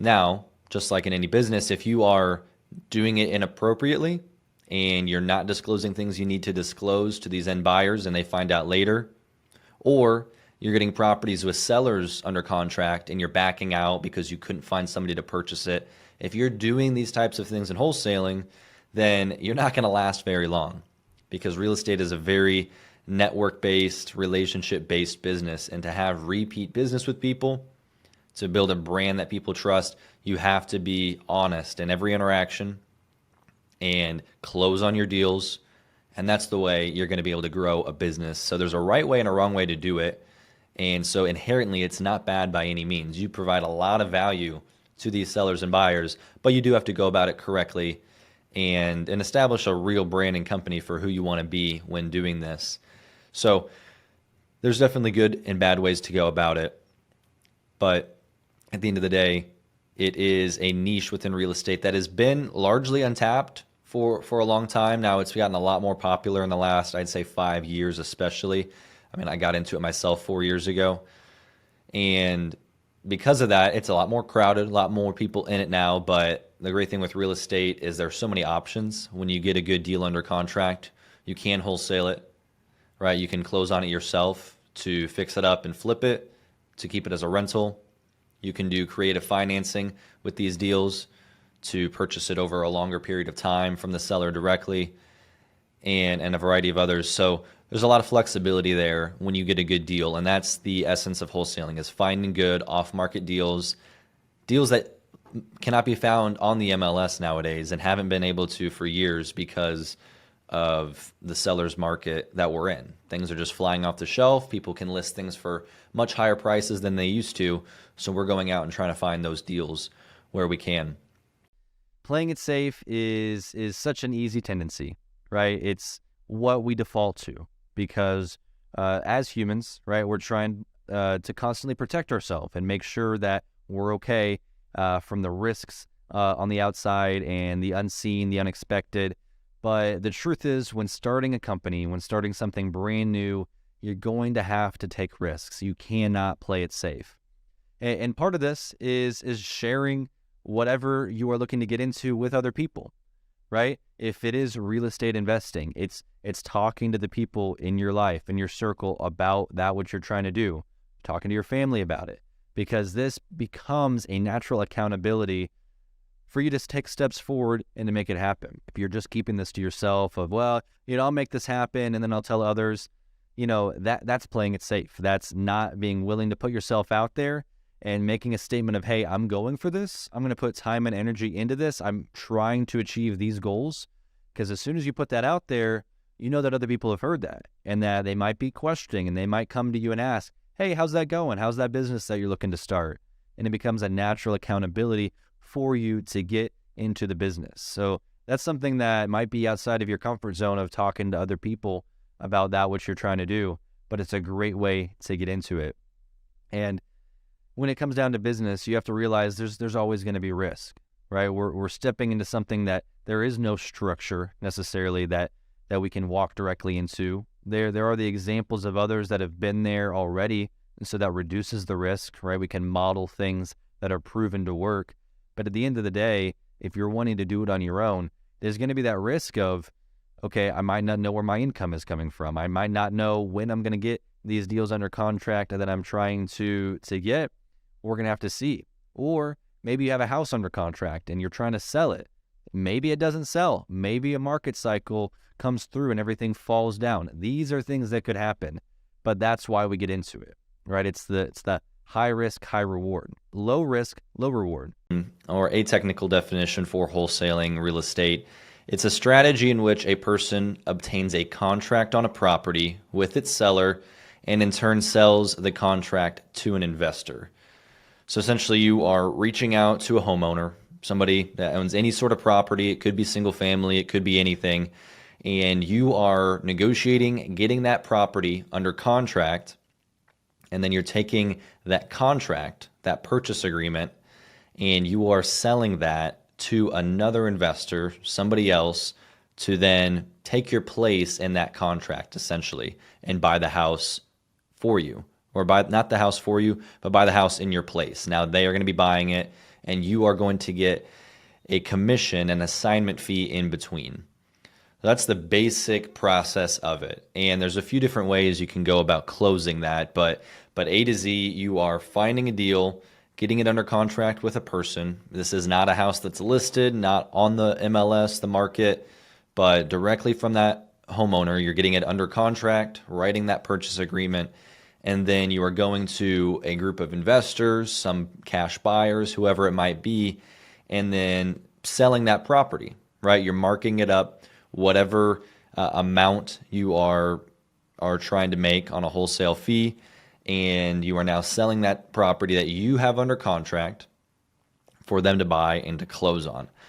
Now, just like in any business, if you are doing it inappropriately and you're not disclosing things you need to disclose to these end buyers and they find out later, or you're getting properties with sellers under contract and you're backing out because you couldn't find somebody to purchase it. If you're doing these types of things in wholesaling, then you're not going to last very long, because real estate is a very network-based, relationship-based business. And to have repeat business with people, to build a brand that people trust, you have to be honest in every interaction and close on your deals. And that's the way you're going to be able to grow a business. So there's a right way and a wrong way to do it. And so inherently, it's not bad by any means. You provide a lot of value to these sellers and buyers, but you do have to go about it correctly and establish a real brand and company for who you want to be when doing this. So there's definitely good and bad ways to go about it. But at the end of the day, it is a niche within real estate that has been largely untapped for a long time. Now it's gotten a lot more popular in the last, I'd say 5 years especially. I mean, I got into it myself 4 years ago. And because of that, it's a lot more crowded, a lot more people in it now. But the great thing with real estate is there's so many options. When you get a good deal under contract, you can wholesale it, right? You can close on it yourself to fix it up and flip it, to keep it as a rental. You can do creative financing with these deals to purchase it over a longer period of time from the seller directly, and a variety of others. So there's a lot of flexibility there when you get a good deal. And that's the essence of wholesaling, is finding good off-market deals, deals that cannot be found on the MLS nowadays and haven't been able to for years because of the seller's market that we're in. Things are just flying off the shelf. People can list things for much higher prices than they used to. So we're going out and trying to find those deals where we can. Playing it safe is such an easy tendency, right? It's what we default to because as humans, right, we're trying to constantly protect ourselves and make sure that we're okay from the risks on the outside and the unseen, the unexpected. But the truth is, when starting a company, when starting something brand new, you're going to have to take risks. You cannot play it safe. And part of this is sharing whatever you are looking to get into with other people, right? If it is real estate investing, it's talking to the people in your life, in your circle about that what you're trying to do, talking to your family about it, because this becomes a natural accountability for you to take steps forward and to make it happen. If you're just keeping this to yourself of, well, I'll make this happen and then I'll tell others, that's playing it safe. That's not being willing to put yourself out there and making a statement of, hey, I'm going for this. I'm going to put time and energy into this. I'm trying to achieve these goals. Because as soon as you put that out there, you know that other people have heard that and that they might be questioning and they might come to you and ask, hey, how's that going? How's that business that you're looking to start? And it becomes a natural accountability for you to get into the business. So that's something that might be outside of your comfort zone of talking to other people about that, what you're trying to do, but it's a great way to get into it. And when it comes down to business, you have to realize there's always going to be risk, right? We're stepping into something that there is no structure necessarily that we can walk directly into. There are the examples of others that have been there already, and so that reduces the risk, right? We can model things that are proven to work. But at the end of the day, if you're wanting to do it on your own, there's going to be that risk of, okay, I might not know where my income is coming from. I might not know when I'm going to get these deals under contract that I'm trying to get. We're going to have to see. Or maybe you have a house under contract and you're trying to sell it. Maybe it doesn't sell. Maybe a market cycle comes through and everything falls down. These are things that could happen, but that's why we get into it, right? It's the high risk, high reward. Low risk, low reward. Or a technical definition for wholesaling real estate. It's a strategy in which a person obtains a contract on a property with its seller and in turn sells the contract to an investor. So essentially you are reaching out to a homeowner, somebody that owns any sort of property. It could be single family, it could be anything. And you are negotiating, getting that property under contract. And then you're taking that contract, that purchase agreement, and you are selling that to another investor, somebody else, to then take your place in that contract essentially and buy the house for you. Or buy not the house for you, but buy the house in your place. Now they are going to be buying it and you are going to get a commission, an assignment fee in between. That's the basic process of it. And there's a few different ways you can go about closing that, but A to Z, you are finding a deal, getting it under contract with a person. This is not a house that's listed, not on the MLS, the market, but directly from that homeowner. You're getting it under contract, writing that purchase agreement, and then you are going to a group of investors, some cash buyers, whoever it might be, and then selling that property, right? You're marking it up, whatever amount you are trying to make on a wholesale fee, and you are now selling that property that you have under contract for them to buy and to close on.